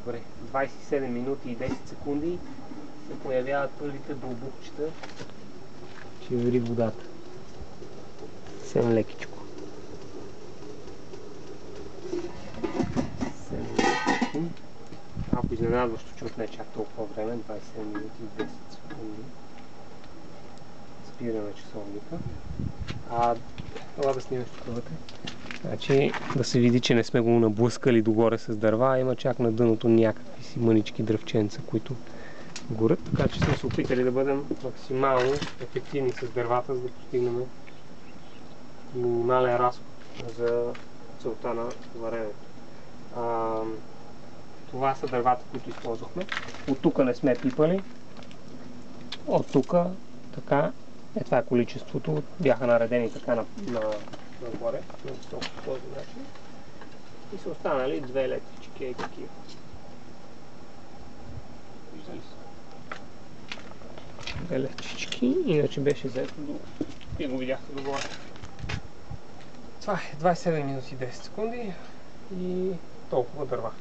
Добре, 27 минути и 10 секунди се появяват първите бълбукчета. Ще вери водата. Съвсем лекичко. Малко изненадващо, че отне чак толкова време, 27 минути и 10 секунди. Спираме часовника. Това да снимаш тук. Значи да се види, че не сме го наблъскали догоре с дърва, има чак на дъното някакви си мънички дръвченца, които горят, така че сме се опитали да бъдем максимално ефективни с дървата, за да постигнем минимален разход за целта на варенето. Това са дървата, които използвахме. От тук не сме пипали. От тук така, това е количеството. Бяха наредени така нагоре, на високо по този начин. И са останали две летвички и такива. Виждали са? Две летвички, иначе беше взето до... Вие го видяхте догоре. Това е 27 минути и 10 секунди и толкова дърва.